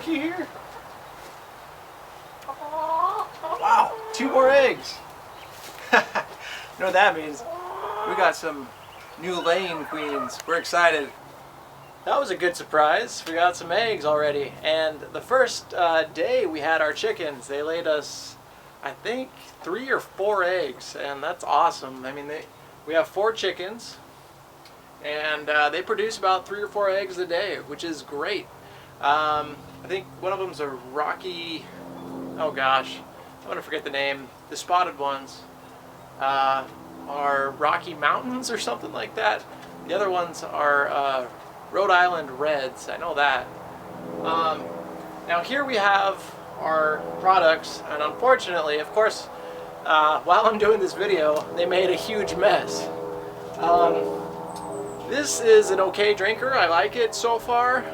you hear? Wow, 2 more eggs. You know what that means? We got some new laying queens. We're excited. That was a good surprise. We got some eggs already. And the first day we had our chickens, they laid us, I think, 3 or 4 eggs. And that's awesome. I mean, we have 4 chickens. And they produce about 3 or 4 eggs a day, which is great. I think one of them's a Rocky, oh gosh, I'm going to forget the name. The spotted ones are Rocky Mountains or something like that. The other ones are Rhode Island Reds, I know that. Now here we have our products, and unfortunately, of course, while I'm doing this video, they made a huge mess. This is an okay drinker, I like it so far,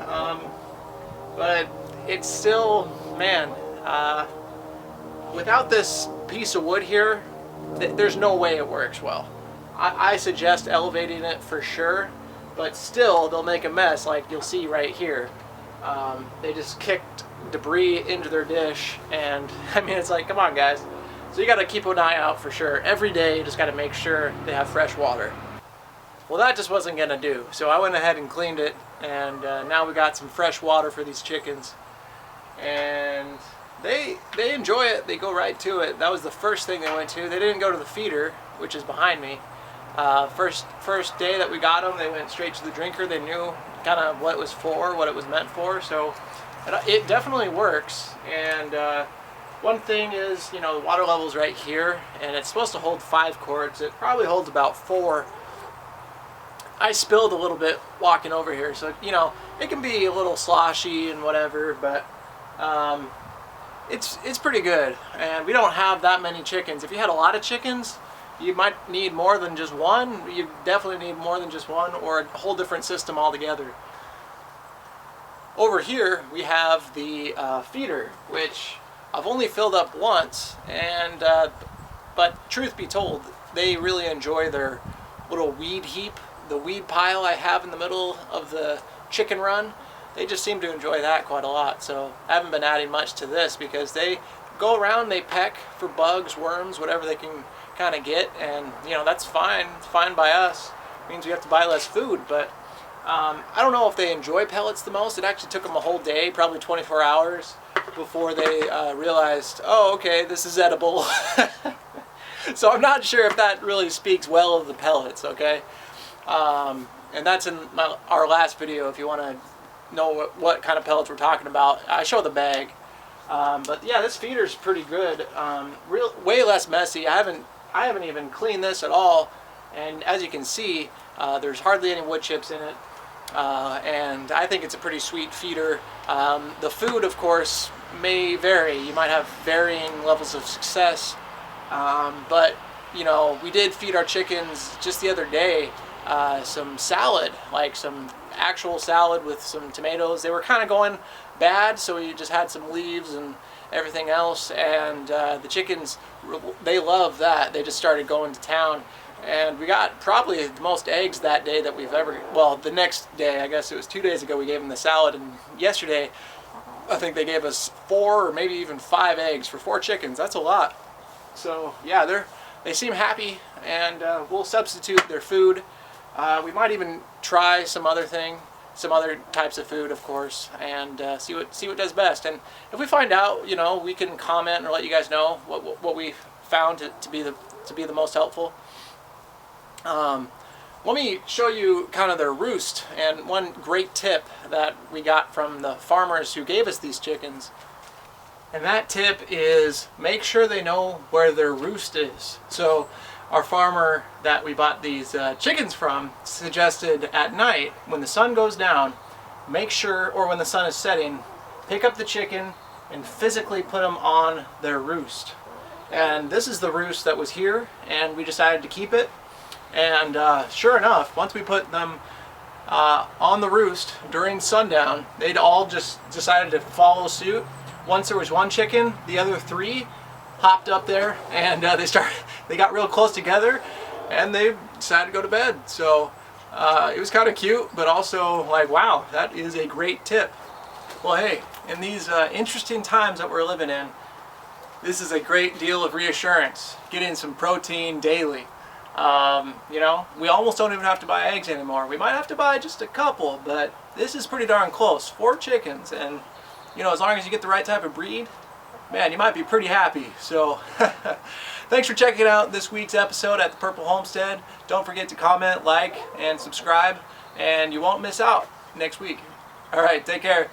but it's still, man, without this piece of wood here, there's no way it works well. I suggest elevating it for sure, but still they'll make a mess like you'll see right here. They just kicked debris into their dish, and I mean, it's like, come on guys. So you got to keep an eye out for sure. Every day you just got to make sure they have fresh water. Well, that just wasn't gonna do, so I went ahead and cleaned it, and now we got some fresh water for these chickens, and they enjoy it. They go right to it. That was the first thing they went to. They didn't go to the feeder, which is behind me. First day that we got them, they went straight to the drinker. They knew kind of what it was for, what it was meant for, so it definitely works. And one thing is, you know, the water level's right here, and it's supposed to hold 5 quarts. It probably holds about 4. I spilled a little bit walking over here, so you know it can be a little sloshy and whatever, but it's pretty good. And we don't have that many chickens. If you had a lot of chickens, you might need more than just one. You definitely need more than just one, or a whole different system altogether. Over here we have the feeder, which I've only filled up once, and but truth be told, they really enjoy their little weed heap. The weed pile I have in the middle of the chicken run, they just seem to enjoy that quite a lot. So I haven't been adding much to this because they go around, they peck for bugs, worms, whatever they can kind of get, and you know, that's fine. It's fine by us. It means we have to buy less food, but I don't know if they enjoy pellets the most. It actually took them a whole day, probably 24 hours, before they realized, oh, okay, this is edible. So I'm not sure if that really speaks well of the pellets, okay? And that's in our last video if you want to know what kind of pellets we're talking about. I show the bag. But yeah, this feeder's pretty good. Way less messy. I haven't even cleaned this at all. And as you can see, there's hardly any wood chips in it. And I think it's a pretty sweet feeder. The food, of course, may vary. You might have varying levels of success. But, you know, we did feed our chickens just the other day some salad, like some actual salad with some tomatoes. They were kind of going bad, so we just had some leaves and everything else, and the chickens, they love that. They just started going to town, and we got probably the most eggs that day that we've ever, well, the next day, I guess it was 2 days ago, we gave them the salad, and yesterday I think they gave us 4 or maybe even 5 eggs for 4 chickens. That's a lot. So yeah, they seem happy, and we'll substitute their food. We might even try some other types of food, of course, and see what does best. And if we find out, you know, we can comment or let you guys know what we found to be the most helpful. Let me show you kind of their roost, and one great tip that we got from the farmers who gave us these chickens. And that tip is make sure they know where their roost is. So our farmer that we bought these chickens from suggested at night when the sun goes down, make sure, or when the sun is setting, pick up the chicken and physically put them on their roost. And this is the roost that was here, and we decided to keep it. And sure enough, once we put them on the roost during sundown, they'd all just decided to follow suit. Once there was one chicken, the other 3 hopped up there, and they got real close together, and they decided to go to bed. So it was kind of cute, but also like, wow, that is a great tip. Well, hey, in these interesting times that we're living in, this is a great deal of reassurance, getting some protein daily. You know, we almost don't even have to buy eggs anymore. We might have to buy just a couple, but this is pretty darn close. 4 chickens, and you know, as long as you get the right type of breed, man, you might be pretty happy. So thanks for checking out this week's episode at the Purple Homestead. Don't forget to comment, like, and subscribe, and you won't miss out next week. All right, take care.